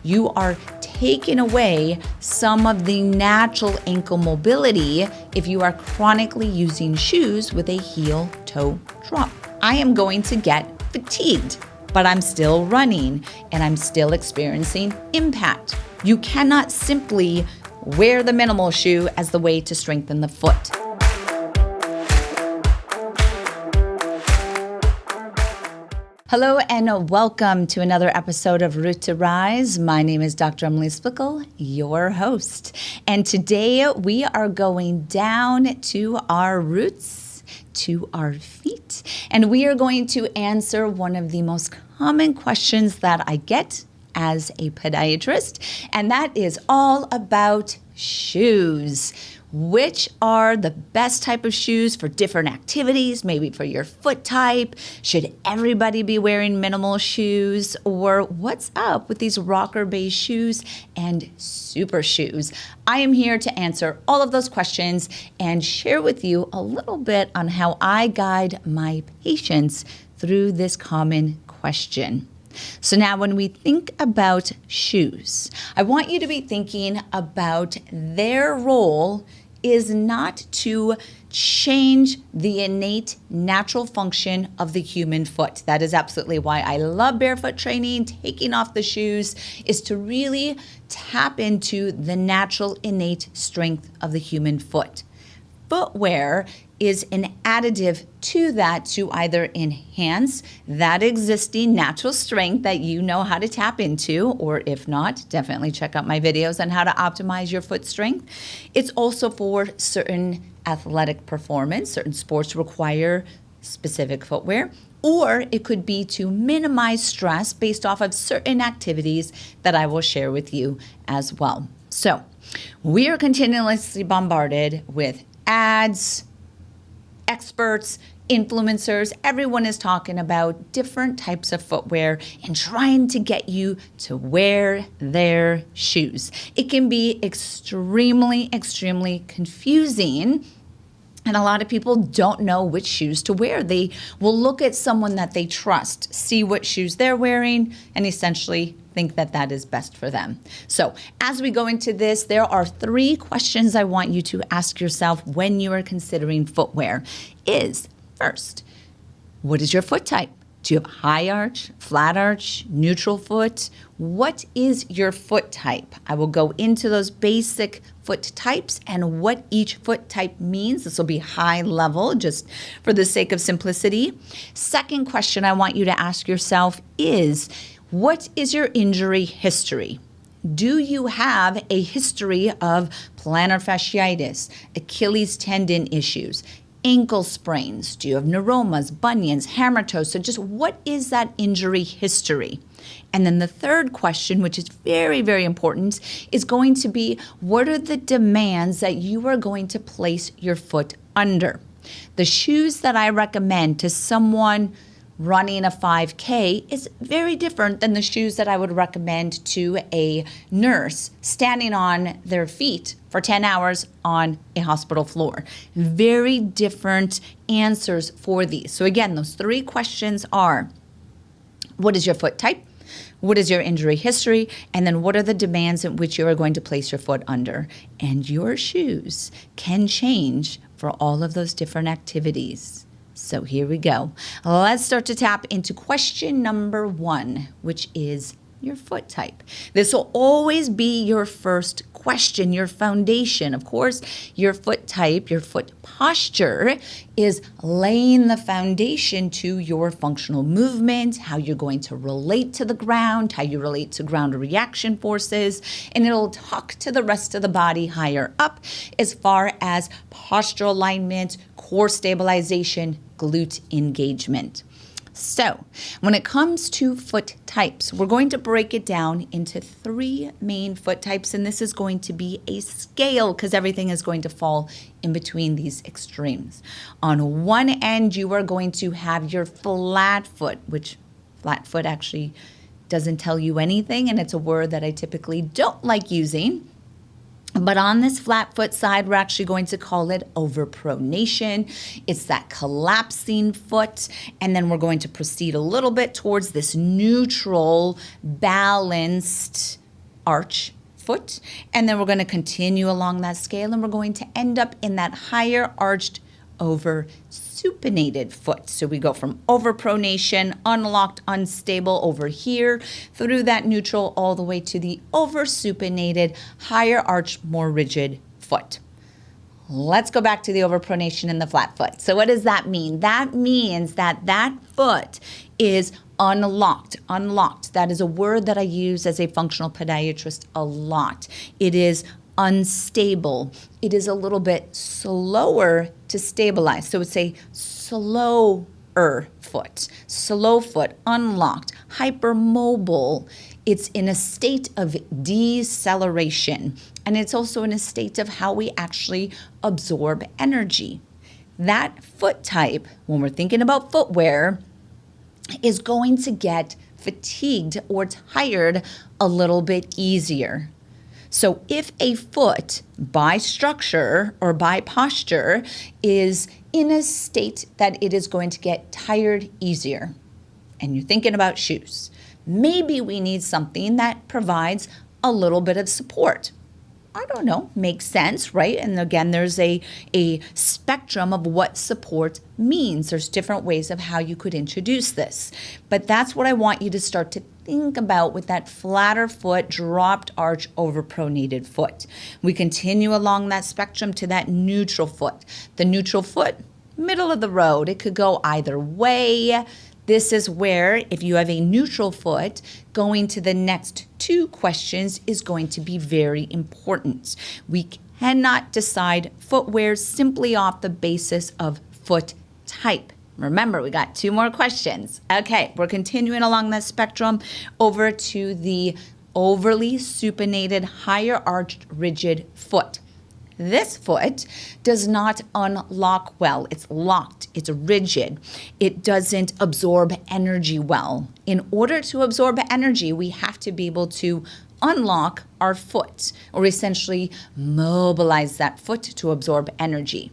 you are taking away some of the natural ankle mobility if you are chronically using shoes with a heel-toe drop. I am going to get fatigued, but I'm still running and I'm still experiencing impact. You cannot simply wear the minimal shoe as the way to strengthen the foot. Hello and welcome to another episode of Root to Rise. My name is Dr. Emily Splichal, your host. And today we are going down to our roots, to our feet. And we are going to answer one of the most common questions that I get as a podiatrist. And that is all about shoes. Which are the best type of shoes for different activities, maybe for your foot type? Should everybody be wearing minimal shoes? Or what's up with these rocker-based shoes and super shoes? I am here to answer all of those questions and share with you a little bit on how I guide my patients through this common question. So now when we think about shoes, I want you to be thinking about their role is not to change the innate natural function of the human foot. That is absolutely why I love barefoot training. Taking off the shoes is to really tap into the natural innate strength of the human foot. Footwear is an additive to that to either enhance that existing natural strength that you know how to tap into, or if not, definitely check out my videos on how to optimize your foot strength. It's also for certain athletic performance. Certain sports require specific footwear, or it could be to minimize stress based off of certain activities that I will share with you as well. So we are continuously bombarded with ads, experts, influencers. Everyone is talking about different types of footwear and trying to get you to wear their shoes. It can be extremely confusing. And a lot of people don't know which shoes to wear. They will look at someone that they trust, see what shoes they're wearing, and essentially think that that is best for them. So as we go into this, there are 3 questions I want you to ask yourself when you are considering footwear. First, what is your foot type? Do you have high arch, flat arch, neutral foot? What is your foot type? I will go into those basic foot types and what each foot type means. This will be high level just for the sake of simplicity. Second question I want you to ask yourself is, what is your injury history? Do you have a history of plantar fasciitis, Achilles tendon issues, ankle sprains? Do you have neuromas, bunions, hammer toes? So just what is that injury history? And then the third question, which is very important, is going to be, what are the demands that you are going to place your foot under? The shoes that I recommend to someone running a 5K is very different than the shoes that I would recommend to a nurse standing on their feet for 10 hours on a hospital floor. Very different answers for these. So again, those 3 questions are, what is your foot type? What is your injury history? And then what are the demands in which you are going to place your foot under? And your shoes can change for all of those different activities. So here we go. Let's start to tap into question number 1, which is your foot type. This will always be your first question, your foundation. Of course, your foot type, your foot posture is laying the foundation to your functional movement, how you're going to relate to the ground, how you relate to ground reaction forces, and it'll talk to the rest of the body higher up as far as postural alignment, core stabilization, glute engagement. So when it comes to foot types, we're going to break it down into 3 main foot types, and this is going to be a scale because everything is going to fall in between these extremes. On one end, you are going to have your flat foot, which flat foot actually doesn't tell you anything, and it's a word that I typically don't like using. But on this flat foot side, we're actually going to call it overpronation. It's that collapsing foot. And then we're going to proceed a little bit towards this neutral, balanced arch foot, and then we're going to continue along that scale, and we're going to end up in that higher arched over supinated foot. So we go from overpronation, unlocked, unstable over here, through that neutral all the way to the over supinated, higher arched, more rigid foot. Let's go back to the overpronation and the flat foot. So what does that mean? That means that that foot is unlocked. Unlocked. That is a word that I use as a functional podiatrist a lot. It is unstable. It is a little bit slower to stabilize. So it's a slower foot, slow foot, unlocked, hypermobile. It's in a state of deceleration, and it's also in a state of how we actually absorb energy. That foot type, when we're thinking about footwear, is going to get fatigued or tired a little bit easier. So if a foot, by structure or by posture, is in a state that it is going to get tired easier, and you're thinking about shoes, maybe we need something that provides a little bit of support. I don't know, makes sense, right? And again, there's a spectrum of what support means. There's different ways of how you could introduce this. But that's what I want you to start to think about with that flatter foot, dropped arch, overpronated foot. We continue along that spectrum to that neutral foot. The neutral foot, middle of the road. It could go either way. This is where, if you have a neutral foot, going to the next two questions is going to be very important. We cannot decide footwear simply off the basis of foot type. Remember, we got two more questions. Okay, we're continuing along that spectrum over to the overly supinated, higher arched, rigid foot. This foot does not unlock well. It's locked. It's rigid. It doesn't absorb energy well. In order to absorb energy, we have to be able to unlock our foot, or essentially mobilize that foot to absorb energy.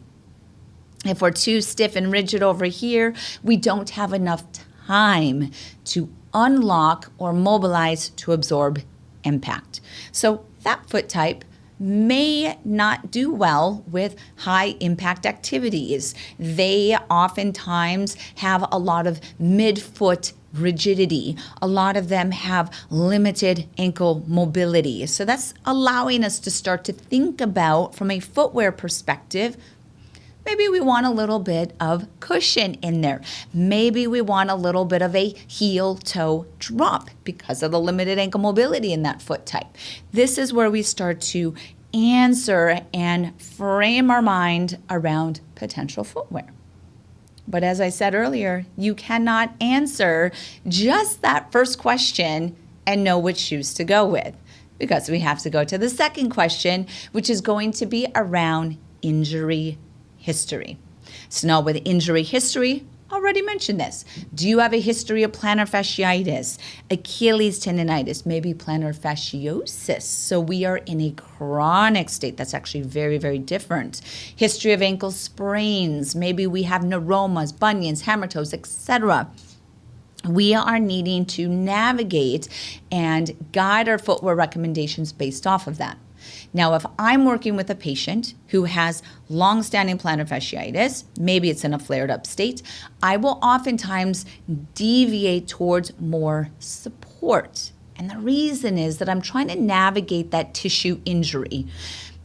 If we're too stiff and rigid over here, we don't have enough time to unlock or mobilize to absorb impact. So that foot type may not do well with high impact activities. They oftentimes have a lot of midfoot rigidity. A lot of them have limited ankle mobility. So that's allowing us to start to think about, from a footwear perspective, maybe we want a little bit of cushion in there. Maybe we want a little bit of a heel-toe drop because of the limited ankle mobility in that foot type. This is where we start to answer and frame our mind around potential footwear. But as I said earlier, you cannot answer just that first question and know which shoes to go with, because we have to go to the second question, which is going to be around injury history. So now with injury history, already mentioned this. Do you have a history of plantar fasciitis, Achilles tendonitis, maybe plantar fasciosis? So we are in a chronic state. That's actually very, very different. History of ankle sprains. Maybe we have neuromas, bunions, hammer toes, etc. We are needing to navigate and guide our footwear recommendations based off of that. Now, if I'm working with a patient who has long-standing plantar fasciitis, maybe it's in a flared-up state, I will oftentimes deviate towards more support. And the reason is that I'm trying to navigate that tissue injury.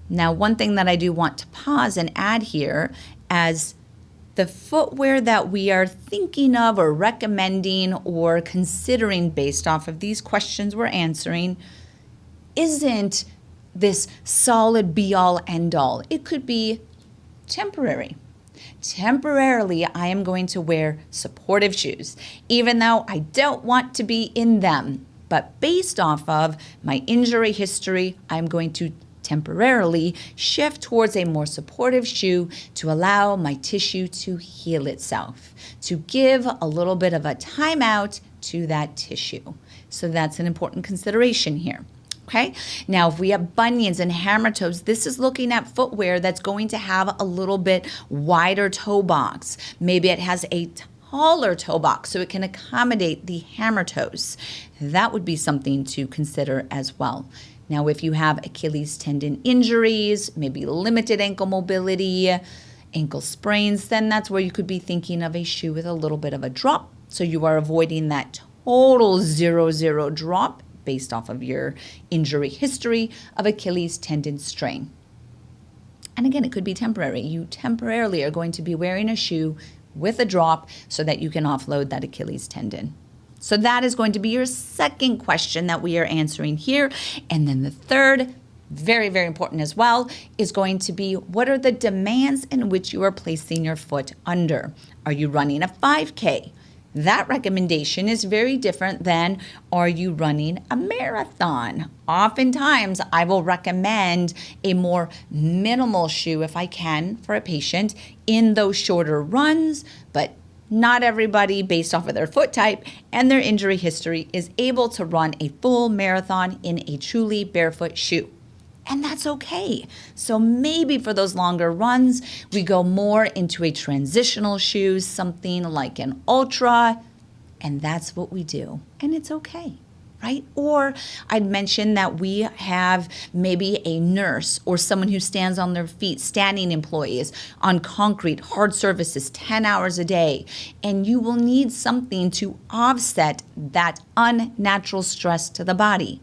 Now, one thing that I do want to pause and add here, as the footwear that we are thinking of or recommending or considering based off of these questions we're answering isn't this solid be-all, end-all. It could be temporary. Temporarily, I am going to wear supportive shoes, even though I don't want to be in them. But based off of my injury history, I'm going to temporarily shift towards a more supportive shoe to allow my tissue to heal itself, to give a little bit of a timeout to that tissue. So that's an important consideration here. Okay. Now, if we have bunions and hammer toes, this is looking at footwear that's going to have a little bit wider toe box. Maybe it has a taller toe box so it can accommodate the hammer toes. That would be something to consider as well. Now, if you have Achilles tendon injuries, maybe limited ankle mobility, ankle sprains, then that's where you could be thinking of a shoe with a little bit of a drop. So you are avoiding that total 0-0 drop based off of your injury history of Achilles tendon strain. And again, it could be temporary. You temporarily are going to be wearing a shoe with a drop so that you can offload that Achilles tendon. So that is going to be your second question that we are answering here. And then the third, very, very important as well, is going to be, what are the demands in which you are placing your foot under? Are you running a 5K? That recommendation is very different than, are you running a marathon? Oftentimes, I will recommend a more minimal shoe if I can for a patient in those shorter runs, but not everybody, based off of their foot type and their injury history, is able to run a full marathon in a truly barefoot shoe. And that's okay. So maybe for those longer runs, we go more into a transitional shoe, something like an Ultra, and that's what we do. And it's okay, right? Or I'd mention that we have maybe a nurse or someone who stands on their feet, standing employees on concrete, hard surfaces, 10 hours a day, and you will need something to offset that unnatural stress to the body.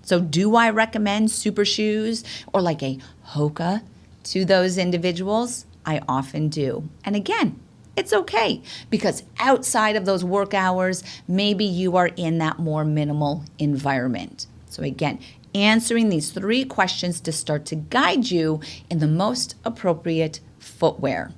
So do I recommend super shoes or like a Hoka to those individuals? I often do. And again, it's okay, because outside of those work hours, maybe you are in that more minimal environment. So again, answering these 3 questions to start to guide you in the most appropriate footwear.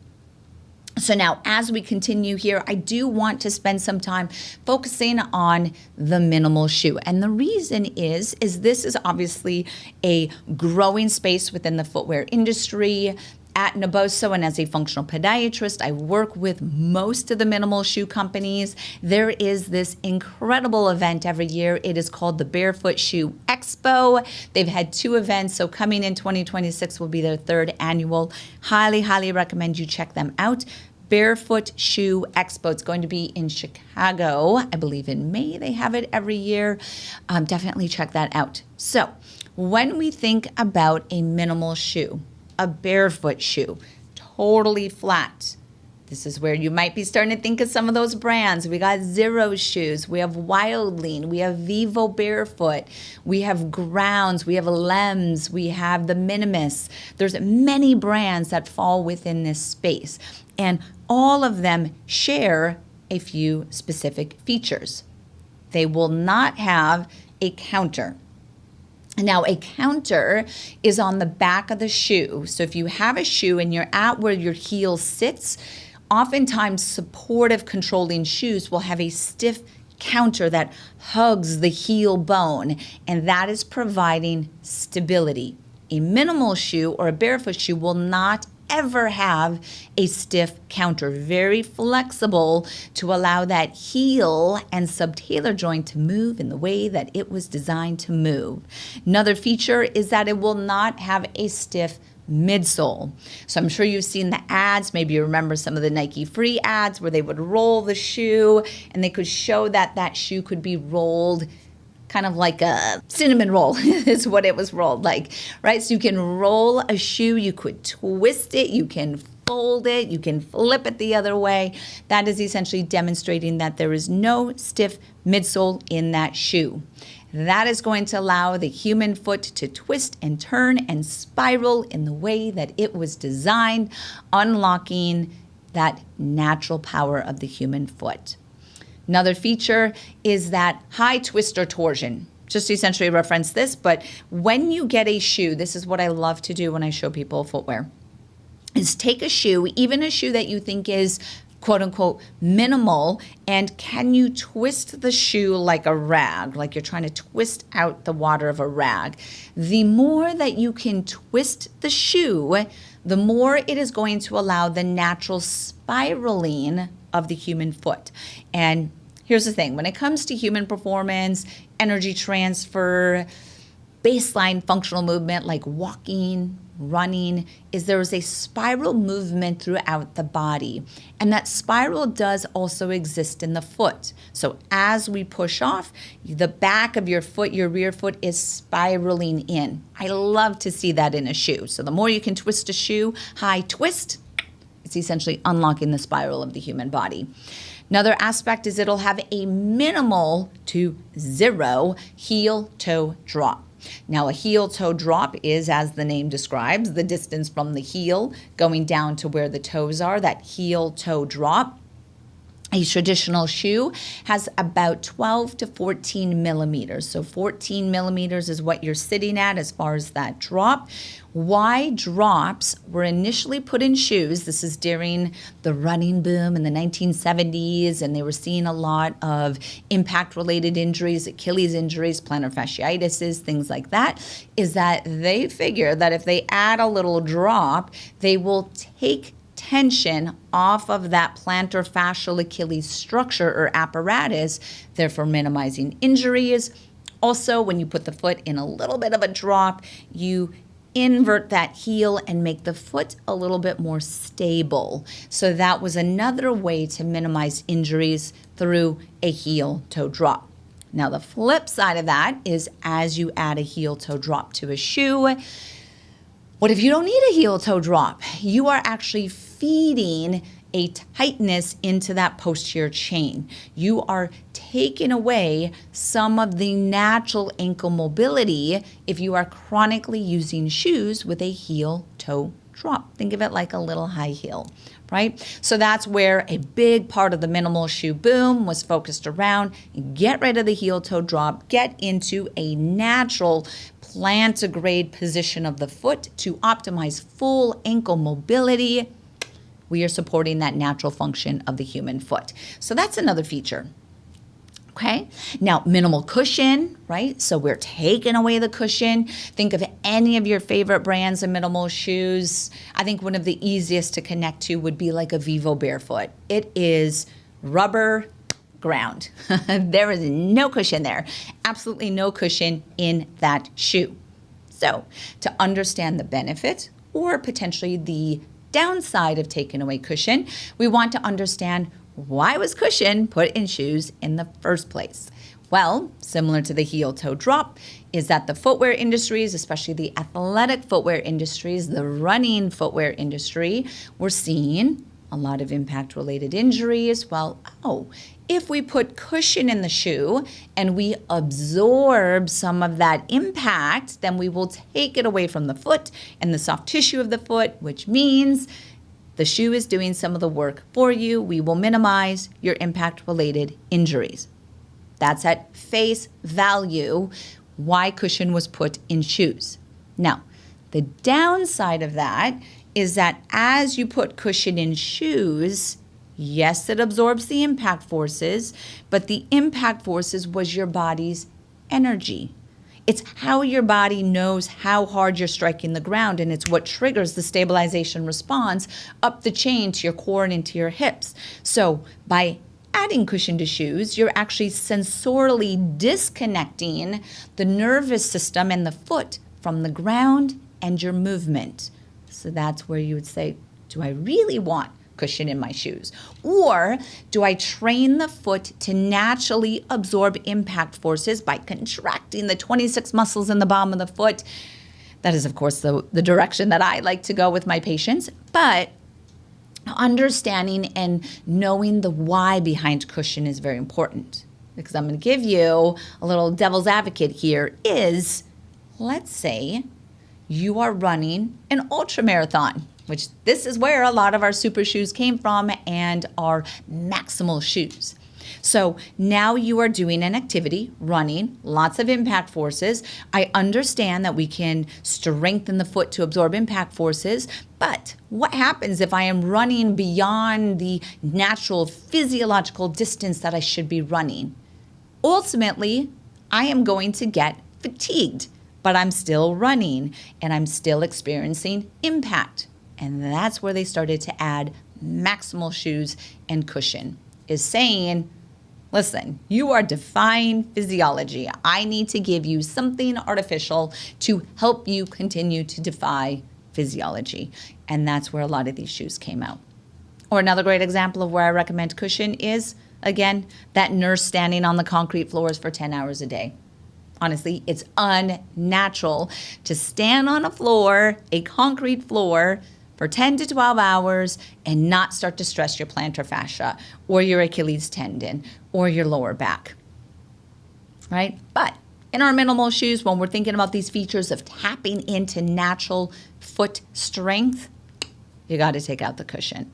So now, as we continue here, I do want to spend some time focusing on the minimal shoe. And the reason is this is obviously a growing space within the footwear industry. At Naboso and as a functional podiatrist, I work with most of the minimal shoe companies. There is this incredible event every year. It is called the Barefoot Shoe Expo. They've had 2 events, so coming in 2026 will be their 3rd annual. Highly, highly recommend you check them out. Barefoot Shoe Expo. It's going to be in Chicago, I believe in May. They have it every year. Definitely check that out. So when we think about a minimal shoe, a barefoot shoe, totally flat, this is where you might be starting to think of some of those brands. We got Zero shoes, we have Wildling, we have Vivo Barefoot, we have Grounds, we have Lems, we have the Minimalists. There's many brands that fall within this space, and all of them share a few specific features. They will not have a counter. Now, a counter is on the back of the shoe. So if you have a shoe and you're at where your heel sits, oftentimes supportive controlling shoes will have a stiff counter that hugs the heel bone, and that is providing stability. A minimal shoe or a barefoot shoe will not ever have a stiff counter, very flexible to allow that heel and subtalar joint to move in the way that it was designed to move. Another feature is that it will not have a stiff midsole. So I'm sure you've seen the ads. Maybe you remember some of the Nike Free ads where they would roll the shoe and they could show that that shoe could be rolled kind of like a cinnamon roll is what it was rolled like, right? So you can roll a shoe, you could twist it, you can fold it, you can flip it the other way. That is essentially demonstrating that there is no stiff midsole in that shoe. That is going to allow the human foot to twist and turn and spiral in the way that it was designed, unlocking that natural power of the human foot. Another feature is that high twist or torsion. Just to essentially reference this, but when you get a shoe, this is what I love to do when I show people footwear, is take a shoe, even a shoe that you think is quote unquote minimal, and can you twist the shoe like a rag, like you're trying to twist out the water of a rag. The more that you can twist the shoe, the more it is going to allow the natural spiraling of the human foot. And here's the thing, when it comes to human performance, energy transfer, baseline functional movement like walking, running is there is a spiral movement throughout the body. And that spiral does also exist in the foot. So as we push off, the back of your foot, your rear foot is spiraling in. I love to see that in a shoe. So the more you can twist a shoe, high twist, it's essentially unlocking the spiral of the human body. Another aspect is it'll have a minimal to zero heel-toe drop. Now, a heel-toe drop is, as the name describes, the distance from the heel going down to where the toes are, that heel-toe drop. A traditional shoe has about 12 to 14 millimeters. So 14 millimeters is what you're sitting at as far as that drop. Why drops were initially put in shoes? This is during the running boom in the 1970s, and they were seeing a lot of impact-related injuries, Achilles injuries, plantar fasciitis, things like that, is that they figure that if they add a little drop, they will take tension off of that plantar fascial Achilles structure or apparatus, therefore minimizing injuries. Also, when you put the foot in a little bit of a drop, you invert that heel and make the foot a little bit more stable. So that was another way to minimize injuries through a heel-toe drop. Now, the flip side of that is as you add a heel-toe drop to a shoe, what if you don't need a heel-toe drop? You are actually feeding a tightness into that posterior chain. You are taking away some of the natural ankle mobility if you are chronically using shoes with a heel-toe drop. Think of it like a little high heel, right? So that's where a big part of the minimal shoe boom was focused around. Get rid of the heel-toe drop, get into a natural plantigrade position of the foot to optimize full ankle mobility. We are supporting that natural function of the human foot. So that's another feature. Okay, now minimal cushion, right? So we're taking away the cushion. Think of any of your favorite brands of minimal shoes. I think one of the easiest to connect to would be like a Vivo Barefoot. It is rubber ground. There is no cushion there. Absolutely no cushion in that shoe. So to understand the benefit or potentially the downside of taking away cushion, we want to understand why was cushion put in shoes in the first place? Well, similar to the heel-toe drop, is that the footwear industries, especially the athletic footwear industries, the running footwear industry, we're seeing a lot of impact-related injuries. Well, if we put cushion in the shoe and we absorb some of that impact, then we will take it away from the foot and the soft tissue of the foot, which means the shoe is doing some of the work for you. We will minimize your impact-related injuries. That's at face value why cushion was put in shoes. Now, the downside of that is that as you put cushion in shoes, yes, it absorbs the impact forces, but the impact forces was your body's energy. It's how your body knows how hard you're striking the ground, and it's what triggers the stabilization response up the chain to your core and into your hips. So by adding cushion to shoes, you're actually sensorily disconnecting the nervous system and the foot from the ground and your movement. So that's where you would say, do I really want cushion in my shoes? Or do I train the foot to naturally absorb impact forces by contracting the 26 muscles in the bottom of the foot? That is, of course, the direction that I like to go with my patients. But understanding and knowing the why behind cushion is very important. Because I'm going to give you a little devil's advocate here is, let's say you are running an ultra marathon, which this is where a lot of our super shoes came from and our maximal shoes. So now you are doing an activity, running, lots of impact forces. I understand that we can strengthen the foot to absorb impact forces, but what happens if I am running beyond the natural physiological distance that I should be running? Ultimately, I am going to get fatigued, but I'm still running and I'm still experiencing impact. And that's where they started to add maximal shoes and cushion, is saying, listen, you are defying physiology. I need to give you something artificial to help you continue to defy physiology. And that's where a lot of these shoes came out. Or another great example of where I recommend cushion is, again, that nurse standing on the concrete floors for 10 hours a day. Honestly, it's unnatural to stand on a concrete floor, for 10 to 12 hours and not start to stress your plantar fascia or your Achilles tendon or your lower back, right? But in our minimal shoes, when we're thinking about these features of tapping into natural foot strength, you got to take out the cushion.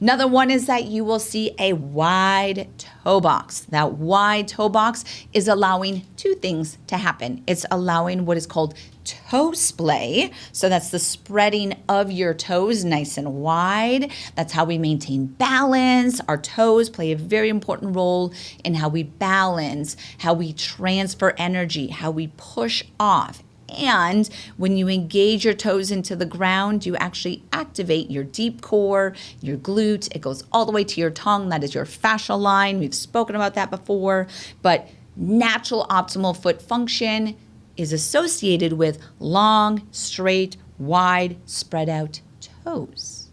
Another one is that you will see a wide toe box. That wide toe box is allowing two things to happen. It's allowing what is called toe splay. So that's the spreading of your toes nice and wide. That's how we maintain balance. Our toes play a very important role in how we balance, how we transfer energy, how we push off. And when you engage your toes into the ground, you actually activate your deep core, your glute. It goes all the way to your tongue. That is your fascial line. We've spoken about that before. But natural optimal foot function is associated with long, straight, wide, spread out toes.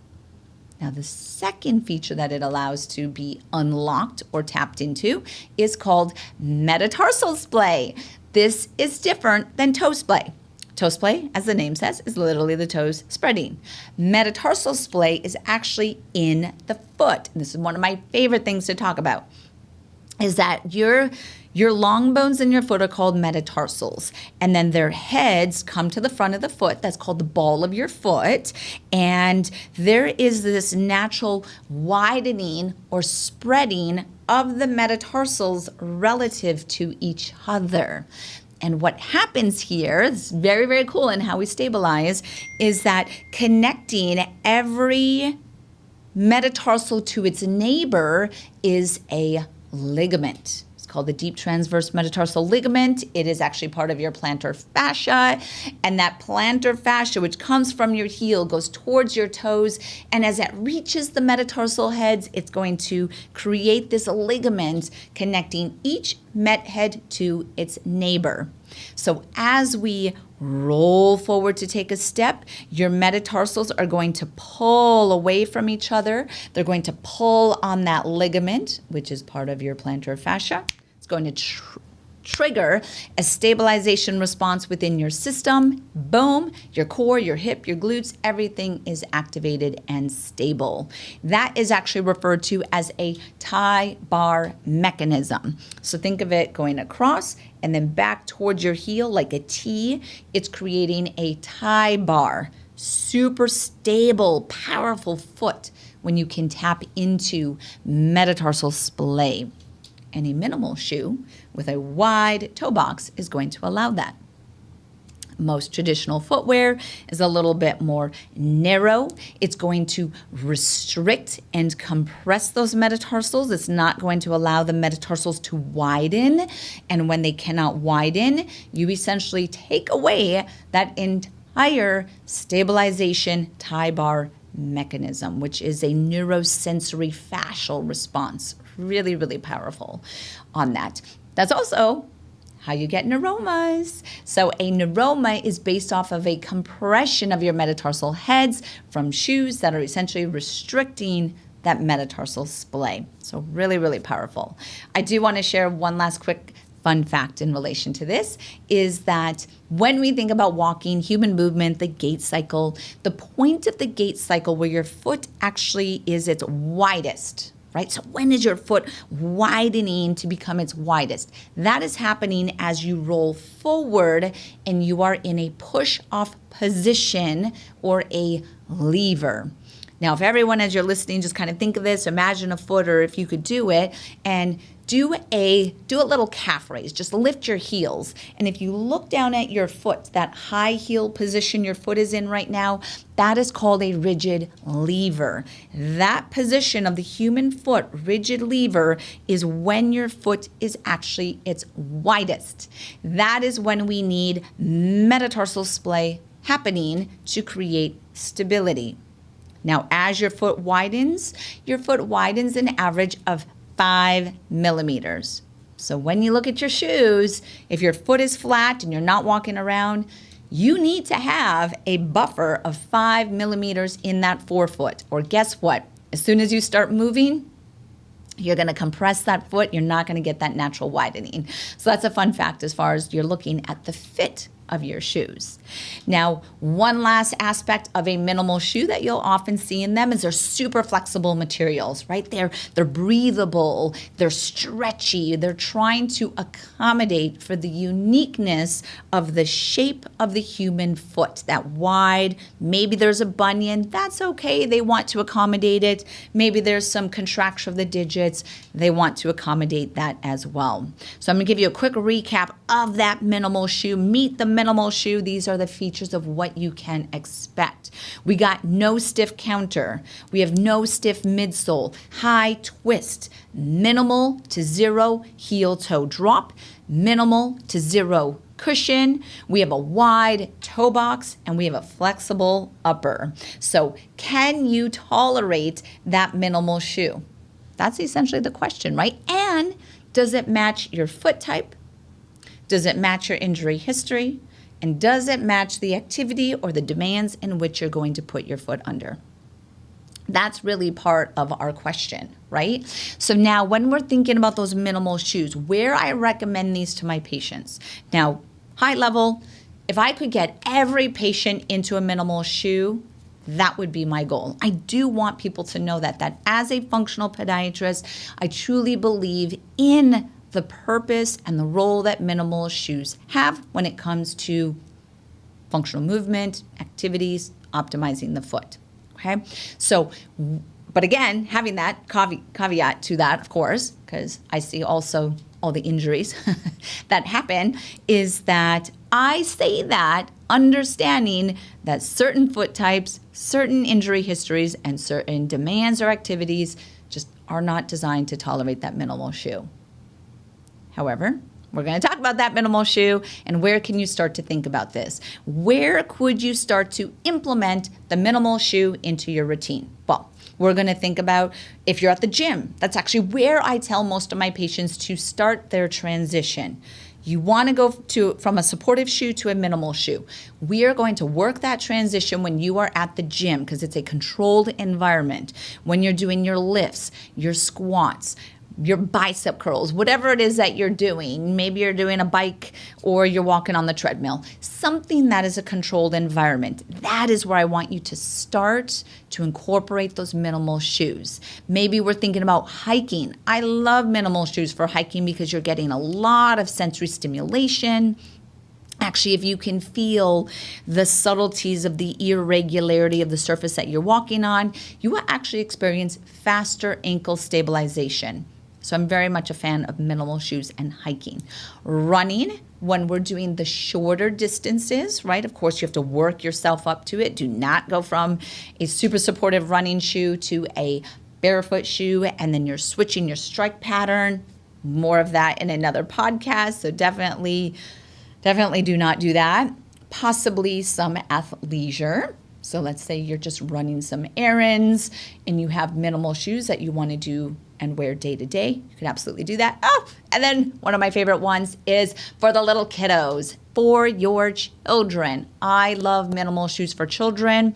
Now, the second feature that it allows to be unlocked or tapped into is called metatarsal splay. This is different than toe splay. Toe splay, as the name says, is literally the toes spreading. Metatarsal splay is actually in the foot. This is one of my favorite things to talk about, is that your long bones in your foot are called metatarsals, and then their heads come to the front of the foot. That's called the ball of your foot, and there is this natural widening or spreading of the metatarsals relative to each other. And what happens here, it's very, very cool in how we stabilize, is that connecting every metatarsal to its neighbor is a ligament. It's called the deep transverse metatarsal ligament. It is actually part of your plantar fascia. And that plantar fascia, which comes from your heel, goes towards your toes. And as it reaches the metatarsal heads, it's going to create this ligament connecting each met head to its neighbor. So as we roll forward to take a step, your metatarsals are going to pull away from each other. They're going to pull on that ligament, which is part of your plantar fascia. It's going to trigger a stabilization response within your system. Boom, your core, your hip, your glutes, everything is activated and stable. That is actually referred to as a tie bar mechanism. So think of it going across and then back towards your heel like a T. It's creating a tie bar. Super stable, powerful foot when you can tap into metatarsal splay. Any minimal shoe with a wide toe box is going to allow that. Most traditional footwear is a little bit more narrow. It's going to restrict and compress those metatarsals. It's not going to allow the metatarsals to widen. And when they cannot widen, you essentially take away that entire stabilization tie bar mechanism, which is a neurosensory fascial response. Really, really powerful on that. That's also how you get neuromas. So a neuroma is based off of a compression of your metatarsal heads from shoes that are essentially restricting that metatarsal splay. So really, really powerful. I do want to share one last quick fun fact in relation to this is that when we think about walking, human movement, the gait cycle, the point of the gait cycle where your foot actually is its widest, right? So when is your foot widening to become its widest? That is happening as you roll forward and you are in a push-off position or a lever. Now, if everyone, as you're listening, just kind of think of this, imagine a foot, or if you could do it, and do a little calf raise. Just lift your heels. And if you look down at your foot, that high heel position your foot is in right now, that is called a rigid lever. That position of the human foot, rigid lever, is when your foot is actually its widest. That is when we need metatarsal splay happening to create stability. Now, as your foot widens an average of 5 millimeters. So when you look at your shoes, if your foot is flat and you're not walking around, you need to have a buffer of 5 millimeters in that forefoot. Or guess what? As soon as you start moving, you're going to compress that foot. You're not going to get that natural widening. So that's a fun fact as far as you're looking at the fit of your shoes. Now, one last aspect of a minimal shoe that you'll often see in them is they're super flexible materials, right? They're breathable, they're stretchy, they're trying to accommodate for the uniqueness of the shape of the human foot, that wide, maybe there's a bunion, that's okay, they want to accommodate it. Maybe there's some contraction of the digits, they want to accommodate that as well. So I'm gonna give you a quick recap of that minimal shoe. Meet the minimal shoe. These are the features of what you can expect. We got no stiff counter. We have no stiff midsole, high twist, minimal to zero heel toe drop, minimal to zero cushion. We have a wide toe box and we have a flexible upper. So can you tolerate that minimal shoe? That's essentially the question, right? And does it match your foot type? Does it match your injury history? And does it match the activity or the demands in which you're going to put your foot under? That's really part of our question, right? So now when we're thinking about those minimal shoes, where I recommend these to my patients. Now, high level, if I could get every patient into a minimal shoe, that would be my goal. I do want people to know that as a functional podiatrist, I truly believe in the purpose and the role that minimal shoes have when it comes to functional movement, activities, optimizing the foot, okay? So, but again, having that caveat to that, of course, because I see also all the injuries that happen, is that I say that understanding that certain foot types, certain injury histories, and certain demands or activities just are not designed to tolerate that minimal shoe. However, we're going to talk about that minimal shoe and where can you start to think about this? Where could you start to implement the minimal shoe into your routine? Well, we're going to think about if you're at the gym. That's actually where I tell most of my patients to start their transition. You want to go from a supportive shoe to a minimal shoe. We are going to work that transition when you are at the gym because it's a controlled environment. When you're doing your lifts, your squats, your bicep curls, whatever it is that you're doing. Maybe you're doing a bike or you're walking on the treadmill. Something that is a controlled environment. That is where I want you to start to incorporate those minimal shoes. Maybe we're thinking about hiking. I love minimal shoes for hiking because you're getting a lot of sensory stimulation. Actually, if you can feel the subtleties of the irregularity of the surface that you're walking on, you will actually experience faster ankle stabilization. So I'm very much a fan of minimal shoes and hiking. Running, when we're doing the shorter distances, right? Of course, you have to work yourself up to it. Do not go from a super supportive running shoe to a barefoot shoe, and then you're switching your strike pattern. More of that in another podcast, so definitely do not do that. Possibly some athleisure. So let's say you're just running some errands and you have minimal shoes that you want to do and wear day to day. You can absolutely do that. Oh, and then one of my favorite ones is for the little kiddos, for your children. I love minimal shoes for children.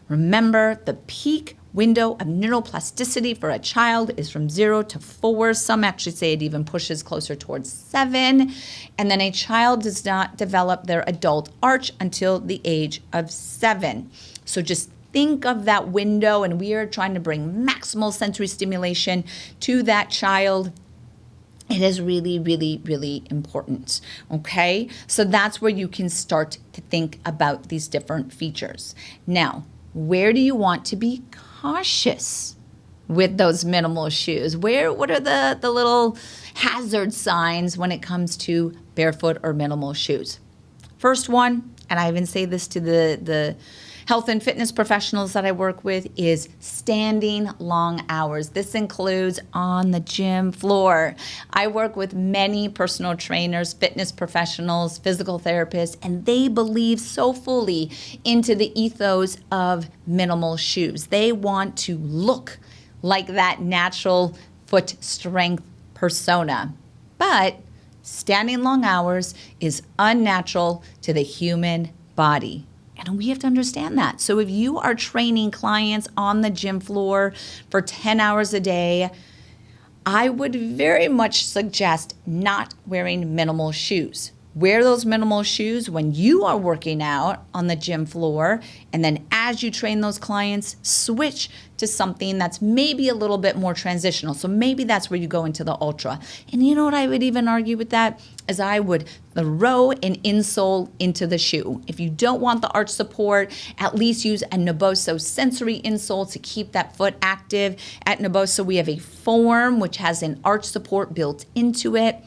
Remember, the peak window of neuroplasticity for a child is from 0 to 4. Some actually say it even pushes closer towards 7. And then a child does not develop their adult arch until the age of 7. So just think of that window, and we are trying to bring maximal sensory stimulation to that child. It is really, really, really important, okay? So that's where you can start to think about these different features. Now, where do you want to be cautious with those minimal shoes? What are the little hazard signs when it comes to barefoot or minimal shoes? First one, and I even say this to the health and fitness professionals that I work with, is standing long hours. This includes on the gym floor. I work with many personal trainers, fitness professionals, physical therapists, and they believe so fully into the ethos of minimal shoes. They want to look like that natural foot strength persona. But standing long hours is unnatural to the human body. And we have to understand that. So if you are training clients on the gym floor for 10 hours a day, I would very much suggest not wearing minimal shoes. Wear those minimal shoes when you are working out on the gym floor, and then as you train those clients, switch to something that's maybe a little bit more transitional. So maybe that's where you go into the ultra. And you know what I would even argue with that? Is I would throw an insole into the shoe. If you don't want the arch support, at least use a Naboso sensory insole to keep that foot active. At Naboso, we have a form which has an arch support built into it.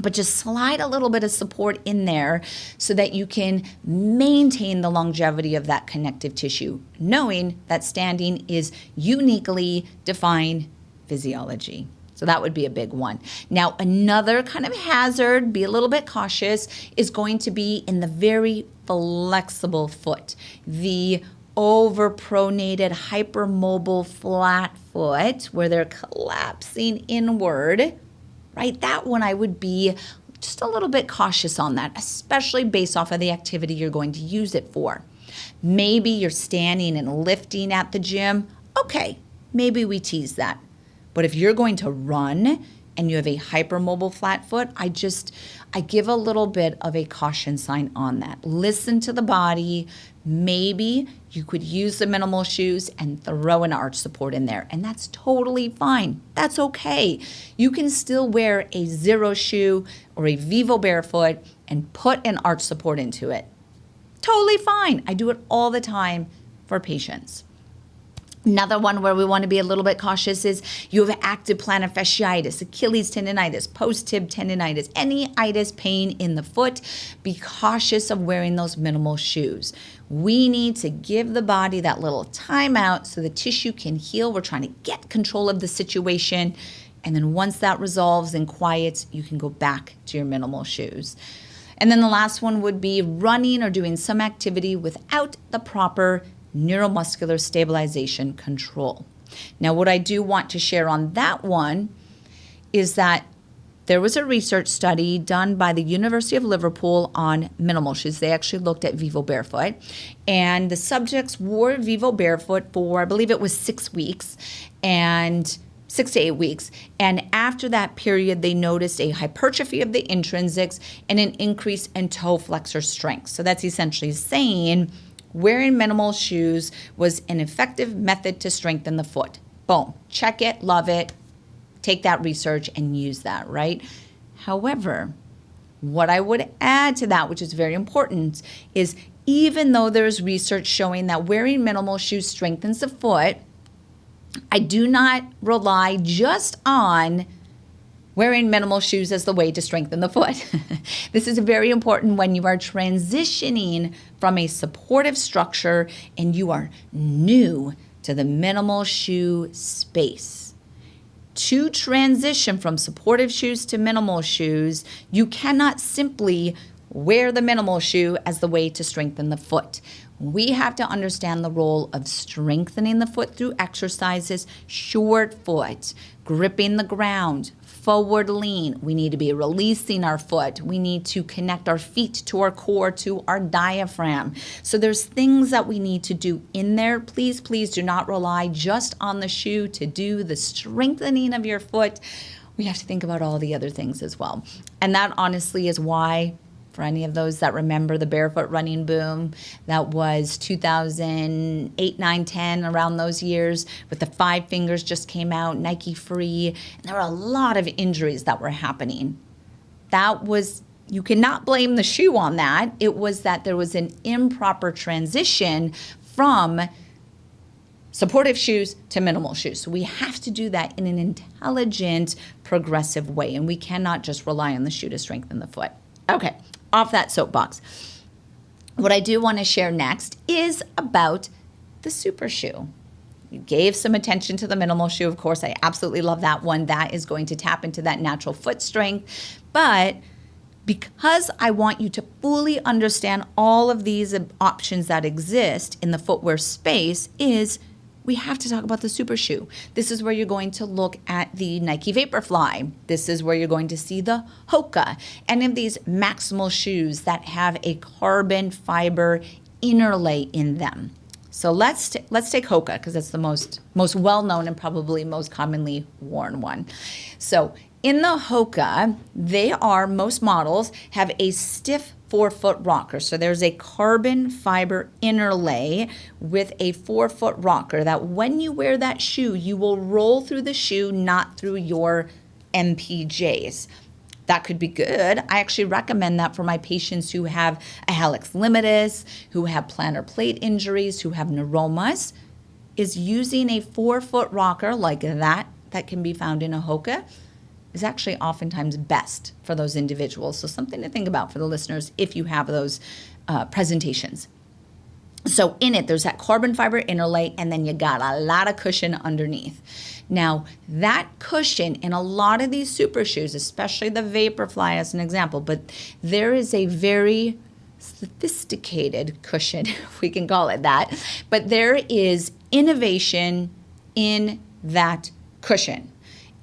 But just slide a little bit of support in there so that you can maintain the longevity of that connective tissue, knowing that standing is uniquely defined physiology. So that would be a big one. Now, another kind of hazard, be a little bit cautious, is going to be in the very flexible foot. The overpronated, hypermobile flat foot where they're collapsing inward. Right? That one I would be just a little bit cautious on that, especially based off of the activity you're going to use it for. Maybe you're standing and lifting at the gym. Okay, maybe we tease that. But if you're going to run and you have a hypermobile flat foot, I give a little bit of a caution sign on that. Listen to the body. Maybe you could use the minimal shoes and throw an arch support in there, and that's totally fine. That's okay. You can still wear a zero shoe or a Vivo barefoot and put an arch support into it. Totally fine. I do it all the time for patients. Another one where we want to be a little bit cautious is you have active plantar fasciitis, Achilles tendonitis, post-tib tendonitis, any itis pain in the foot. Be cautious of wearing those minimal shoes. We need to give the body that little time out so the tissue can heal. We're trying to get control of the situation. And then once that resolves and quiets, you can go back to your minimal shoes. And then the last one would be running or doing some activity without the proper neuromuscular stabilization control. Now, what I do want to share on that one is that there was a research study done by the University of Liverpool on minimal shoes. They actually looked at Vivo barefoot, and the subjects wore Vivo barefoot for, I believe it was 6 weeks, and 6 to 8 weeks. And after that period, they noticed a hypertrophy of the intrinsics and an increase in toe flexor strength. So that's essentially saying wearing minimal shoes was an effective method to strengthen the foot. Boom. Check it, love it, take that research and use that, right? However, what I would add to that, which is very important, is even though there's research showing that wearing minimal shoes strengthens the foot, I do not rely just on wearing minimal shoes as the way to strengthen the foot. This is very important when you are transitioning from a supportive structure and you are new to the minimal shoe space. To transition from supportive shoes to minimal shoes, you cannot simply wear the minimal shoe as the way to strengthen the foot. We have to understand the role of strengthening the foot through exercises, short foot, gripping the ground, forward lean. We need to be releasing our foot. We need to connect our feet to our core, to our diaphragm. So there's things that we need to do in there. Please, please do not rely just on the shoe to do the strengthening of your foot. We have to think about all the other things as well. And that honestly is why, for any of those that remember the barefoot running boom, that was 2008, 9, 10, around those years, with the 5 fingers just came out, Nike Free, and there were a lot of injuries that were happening. That was, you cannot blame the shoe on that. It was that there was an improper transition from supportive shoes to minimal shoes. So we have to do that in an intelligent, progressive way, and we cannot just rely on the shoe to strengthen the foot. Okay. Off that soapbox. What I do want to share next is about the super shoe. You gave some attention to the minimal shoe. Of course, I absolutely love that one. That is going to tap into that natural foot strength. But because I want you to fully understand all of these options that exist in the footwear space, is we have to talk about the super shoe. This is where you're going to look at the Nike Vaporfly. This is where you're going to see the Hoka, any of these maximal shoes that have a carbon fiber inner lay in them. So let's take Hoka, because that's the most well-known and probably most commonly worn one. So in the Hoka, most models have a stiff 4-foot rocker. So there's a carbon fiber inner lay with a 4-foot rocker that when you wear that shoe, you will roll through the shoe, not through your MPJs. That could be good. I actually recommend that for my patients who have a hallux limitus, who have plantar plate injuries, who have neuromas, is using a 4-foot rocker like that can be found in a Hoka is actually oftentimes best for those individuals. So something to think about for the listeners if you have those presentations. So in it, there's that carbon fiber inner lay, and then you got a lot of cushion underneath. Now, that cushion in a lot of these super shoes, especially the Vaporfly as an example, but there is a very sophisticated cushion, if we can call it that, but there is innovation in that cushion.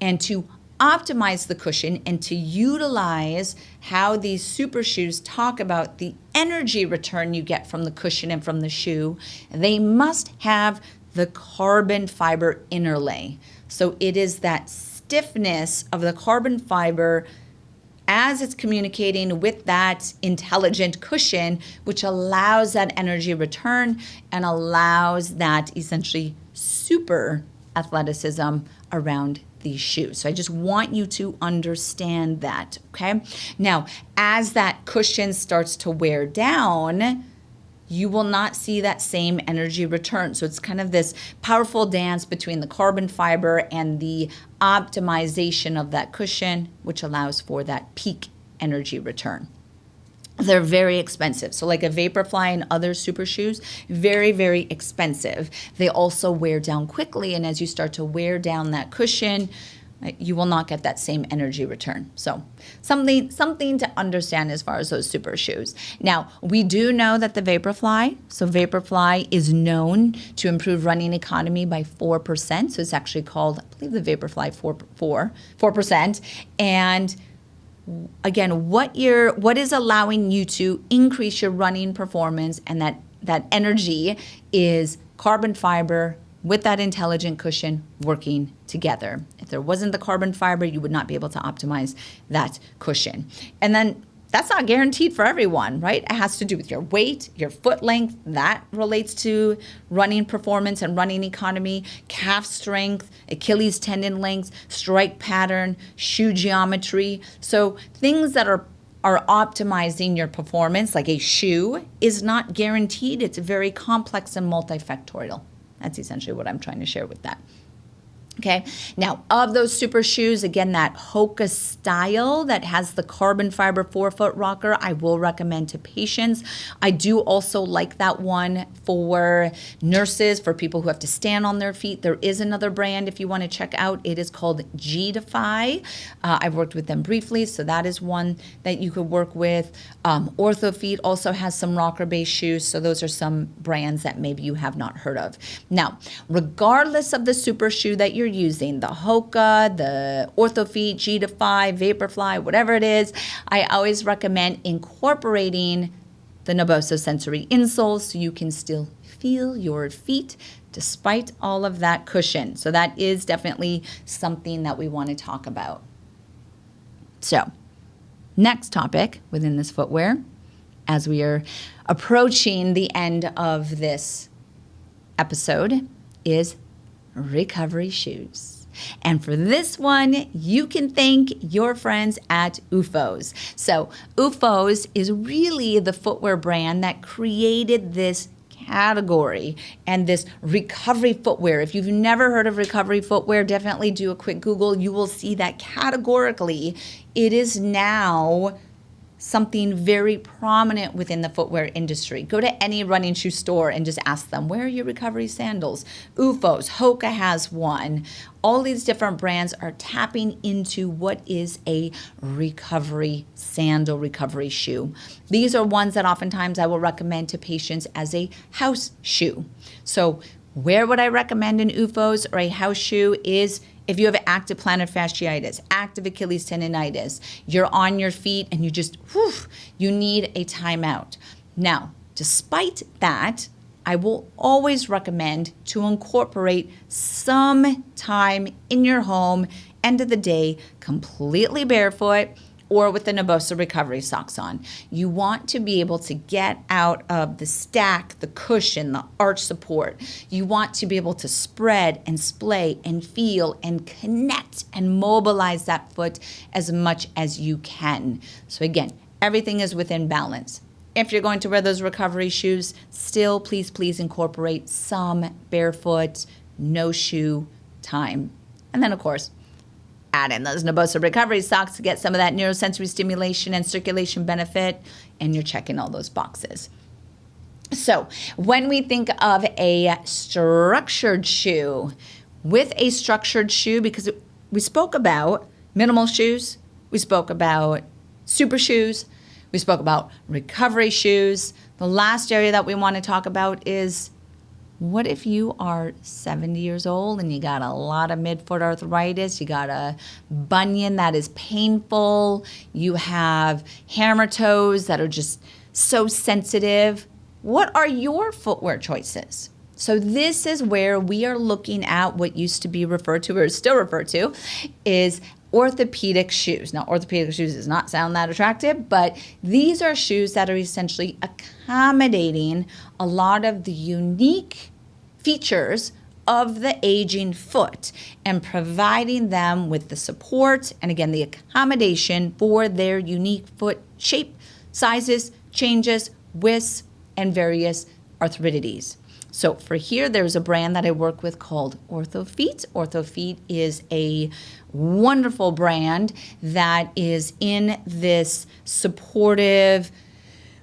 And to optimize the cushion and to utilize how these super shoes talk about the energy return you get from the cushion and from the shoe, they must have the carbon fiber inner lay. So it is that stiffness of the carbon fiber as it's communicating with that intelligent cushion, which allows that energy return and allows that essentially super athleticism around these shoes. So I just want you to understand that, okay? Now, as that cushion starts to wear down, you will not see that same energy return. So it's kind of this powerful dance between the carbon fiber and the optimization of that cushion, which allows for that peak energy return. They're very expensive. So like a Vaporfly and other super shoes, very, very expensive. They also wear down quickly. And as you start to wear down that cushion, you will not get that same energy return. So something to understand as far as those super shoes. Now, we do know that the Vaporfly is known to improve running economy by 4%. So it's actually called, I believe, the Vaporfly 4%. And again, what is allowing you to increase your running performance and that energy is carbon fiber with that intelligent cushion working together. If there wasn't the carbon fiber, you would not be able to optimize that cushion. And then that's not guaranteed for everyone, right? It has to do with your weight, your foot length. That relates to running performance and running economy, calf strength, Achilles tendon length, strike pattern, shoe geometry. So things that are optimizing your performance, like a shoe, is not guaranteed. It's very complex and multifactorial. That's essentially what I'm trying to share with that. Okay, now of those super shoes, again, that Hoka style that has the carbon fiber 4-foot rocker, I will recommend to patients. I do also like that one for nurses, for people who have to stand on their feet. There is another brand if you want to check out. It is called G-Defy. I've worked with them briefly, so that is one that you could work with. OrthoFeet also has some rocker-based shoes, so those are some brands that maybe you have not heard of. Now, regardless of the super shoe that you're using, the Hoka, the OrthoFeet, G-Defy, Vaporfly, whatever it is, I always recommend incorporating the Naboso sensory insoles so you can still feel your feet despite all of that cushion. So that is definitely something that we want to talk about. So, next topic within this footwear, as we are approaching the end of this episode, is recovery shoes. And for this one, you can thank your friends at OOFOS. So OOFOS is really the footwear brand that created this category and this recovery footwear. If you've never heard of recovery footwear, definitely do a quick Google. You will see that categorically it is now something very prominent within the footwear industry. Go to any running shoe store and just ask them, where are your recovery sandals? OOFOS, Hoka has one. All these different brands are tapping into what is a recovery sandal, recovery shoe. These are ones that oftentimes I will recommend to patients as a house shoe. So Where would I recommend an OOFOS or a house shoe is if you have active plantar fasciitis, active Achilles tendonitis, you're on your feet and you need a timeout. Now, despite that, I will always recommend to incorporate some time in your home, end of the day, completely barefoot, or with the Nabosa recovery socks on. You want to be able to get out of the stack, the cushion, the arch support. You want to be able to spread and splay and feel and connect and mobilize that foot as much as you can. So again, everything is within balance. If you're going to wear those recovery shoes, still please incorporate some barefoot, no shoe time. And then of course, add in those Nabosa recovery socks to get some of that neurosensory stimulation and circulation benefit, and you're checking all those boxes. So when we think of a structured shoe, because we spoke about minimal shoes, we spoke about super shoes, we spoke about recovery shoes. The last area that we want to talk about is, what if you are 70 years old and you got a lot of midfoot arthritis, you got a bunion that is painful, you have hammer toes that are just so sensitive? What are your footwear choices? So this is where we are looking at what used to be referred to, or is still referred to, is orthopedic shoes. Now, orthopedic shoes does not sound that attractive, but these are shoes that are essentially accommodating a lot of the unique features of the aging foot and providing them with the support and, again, the accommodation for their unique foot shape, sizes, changes, widths, and various arthritides. So for here, there's a brand that I work with called OrthoFeet. OrthoFeet is a wonderful brand that is in this supportive,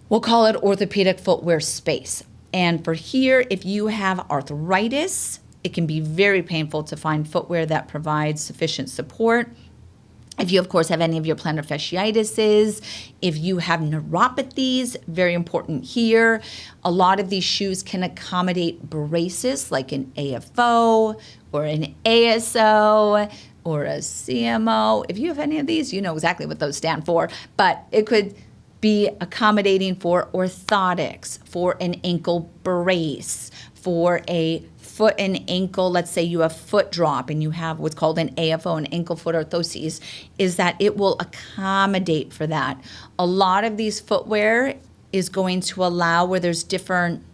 we'll call it orthopedic footwear space. And for here, if you have arthritis, it can be very painful to find footwear that provides sufficient support. If you, of course, have any of your plantar fasciitis, if you have neuropathies, very important here. A lot of these shoes can accommodate braces like an AFO or an ASO or a CMO. If you have any of these, you know exactly what those stand for, but it could be accommodating for orthotics, for an ankle brace, for a foot and ankle. Let's say you have foot drop and you have what's called an AFO, an ankle foot orthoses, is that it will accommodate for that. A lot of these footwear is going to allow where there's different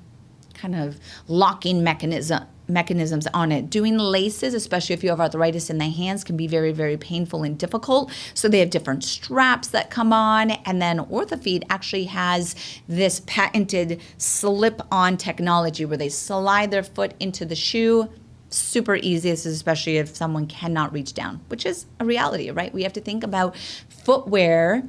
kind of locking mechanisms on it. Doing laces, especially if you have arthritis in the hands, can be very, very painful and difficult. So they have different straps that come on. And then OrthoFeet actually has this patented slip-on technology where they slide their foot into the shoe. Super easy. This is especially if someone cannot reach down, which is a reality, right? We have to think about footwear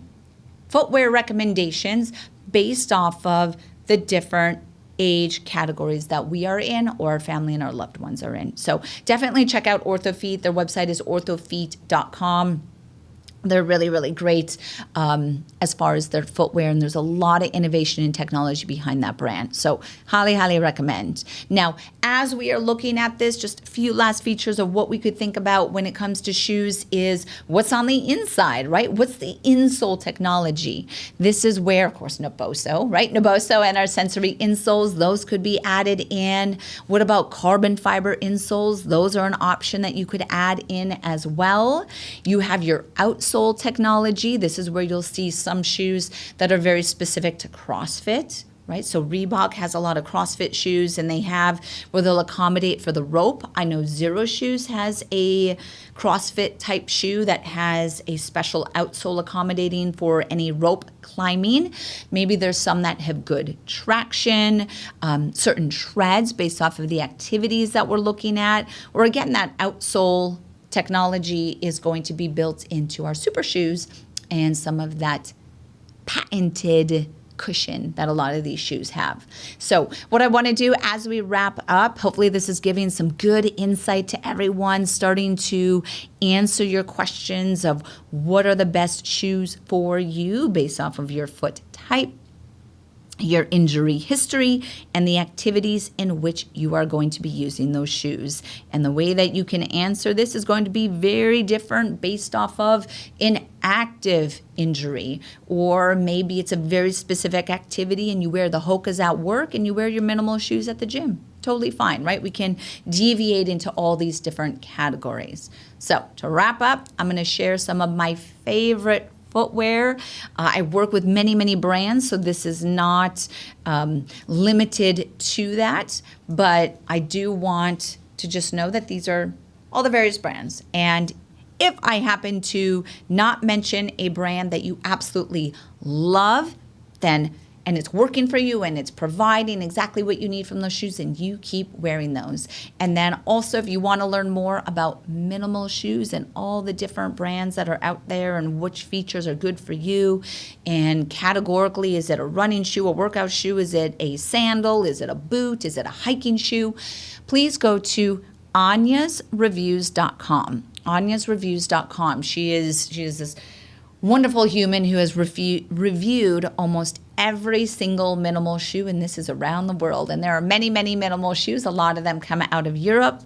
recommendations based off of the different age categories that we are in or our family and our loved ones are in. So definitely check out OrthoFeet. Their website is orthofeet.com. They're really, really great as far as their footwear, and there's a lot of innovation and technology behind that brand. So highly, highly recommend. Now, as we are looking at this, just a few last features of what we could think about when it comes to shoes is what's on the inside, right? What's the insole technology? This is where, of course, Naboso, right? Naboso and our sensory insoles, those could be added in. What about carbon fiber insoles? Those are an option that you could add in as well. You have your outsole technology. This is where you'll see some shoes that are very specific to CrossFit, right? So Reebok has a lot of CrossFit shoes, and they have where they'll accommodate for the rope. I know Zero Shoes has a CrossFit type shoe that has a special outsole accommodating for any rope climbing. Maybe there's some that have good traction, certain treads based off of the activities that we're looking at, or again, that outsole technology is going to be built into our super shoes and some of that patented cushion that a lot of these shoes have. So what I want to do as we wrap up, hopefully this is giving some good insight to everyone, starting to answer your questions of what are the best shoes for you based off of your foot type. your injury history, and the activities in which you are going to be using those shoes. And the way that you can answer this is going to be very different based off of an active injury, or maybe it's a very specific activity and you wear the Hokas at work and you wear your minimal shoes at the gym. Totally fine, right? We can deviate into all these different categories. So to wrap up, I'm going to share some of my favorite footwear. I work with many, many brands, so this is not limited to that, but I do want to just know that these are all the various brands. And if I happen to not mention a brand that you absolutely love, then and it's working for you and it's providing exactly what you need from those shoes, and you keep wearing those. And then also, if you want to learn more about minimal shoes and all the different brands that are out there and which features are good for you, and categorically, is it a running shoe, a workout shoe, is it a sandal, is it a boot, is it a hiking shoe, please go to anyasreviews.com. anyasreviews.com. She is this wonderful human who has reviewed almost every single minimal shoe, and this is around the world. And there are many, many minimal shoes. A lot of them come out of Europe.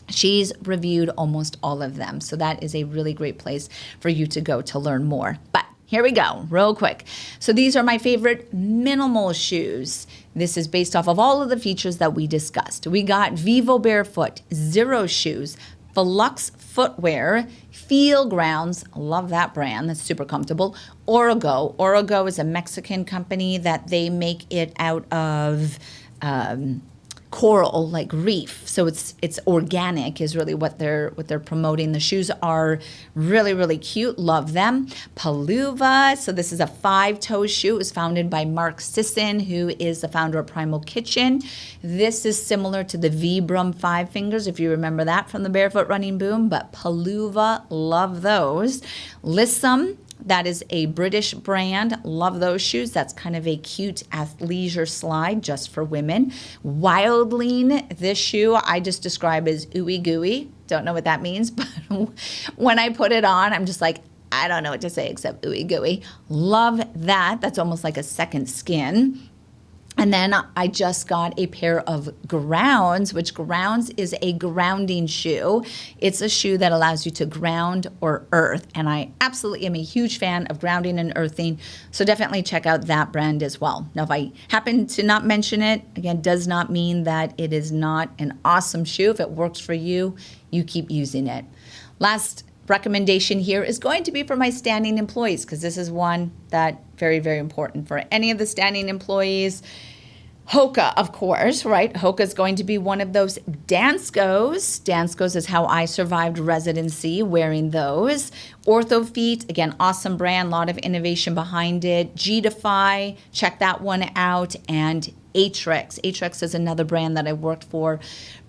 She's reviewed almost all of them. So that is a really great place for you to go to learn more. But here we go, real quick. So these are my favorite minimal shoes. This is based off of all of the features that we discussed. We got Vivo Barefoot, Zero Shoes, Flux Footwear, Feel Grounds, love that brand, that's super comfortable. Origo is a Mexican company that they make it out of coral, like reef. So it's organic is really what they're promoting. The shoes are really, really cute. Love them. Paluva. So this is a 5-toe shoe. It was founded by Mark Sisson, who is the founder of Primal Kitchen. This is similar to the Vibram 5 Fingers, if you remember that from the Barefoot Running Boom. But Paluva, love those. Lissum. That is a British brand. Love those shoes. That's kind of a cute athleisure slide just for women. Wildling, this shoe I just describe as ooey gooey. Don't know what that means, but when I put it on, I'm just like, I don't know what to say except ooey gooey. Love that. That's almost like a second skin. And then I just got a pair of Grounds, which Grounds is a grounding shoe. It's a shoe that allows you to ground or earth. And I absolutely am a huge fan of grounding and earthing. So definitely check out that brand as well. Now, if I happen to not mention it, again, does not mean that it is not an awesome shoe. If it works for you, you keep using it. Last recommendation here is going to be for my standing employees, because this is one that very, very important for any of the standing employees. Hoka, of course, right? Hoka is going to be one of those. Danskos. Danskos is how I survived residency, wearing those. Orthofeet, again, awesome brand, a lot of innovation behind it. G-Defy, check that one out. And Atrix. Atrix is another brand that I worked for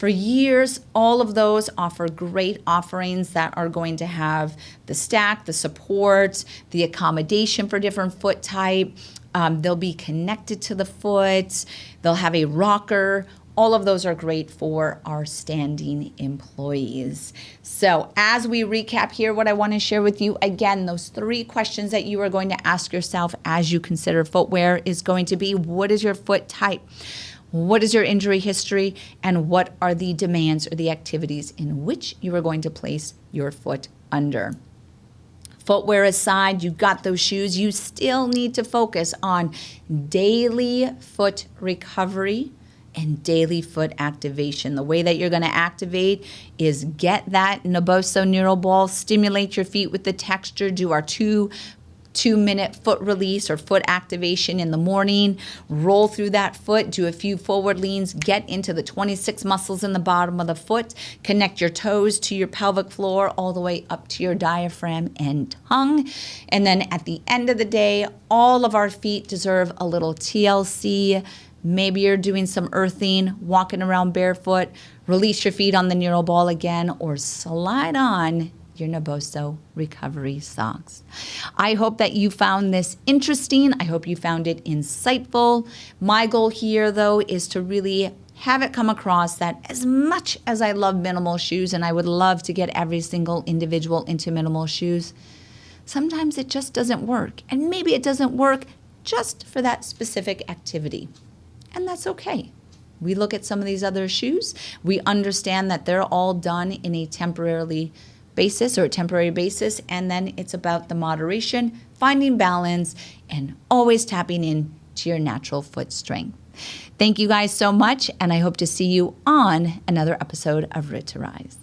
years. All of those offer great offerings that are going to have the stack, the support, the accommodation for different foot type. They'll be connected to the foot. They'll have a rocker. All of those are great for our standing employees. So as we recap here, what I want to share with you, again, those 3 questions that you are going to ask yourself as you consider footwear is going to be, what is your foot type? What is your injury history? And what are the demands or the activities in which you are going to place your foot under? Footwear aside, you got those shoes. You still need to focus on daily foot recovery and daily foot activation. The way that you're going to activate is get that Naboso neural ball, stimulate your feet with the texture, do our 2-minute foot release or foot activation in the morning, roll through that foot, do a few forward leans, get into the 26 muscles in the bottom of the foot, connect your toes to your pelvic floor all the way up to your diaphragm and tongue. And then at the end of the day, all of our feet deserve a little TLC. Maybe you're doing some earthing, walking around barefoot, release your feet on the neural ball again, or slide on your Naboso recovery socks. I hope that you found this interesting. I hope you found it insightful. My goal here, though, is to really have it come across that as much as I love minimal shoes, and I would love to get every single individual into minimal shoes, sometimes it just doesn't work. And maybe it doesn't work just for that specific activity. And that's okay. We look at some of these other shoes, we understand that they're all done in a temporary basis, and then it's about the moderation, finding balance, and always tapping in to your natural foot strength. Thank you guys so much, and I hope to see you on another episode of Root to Rise.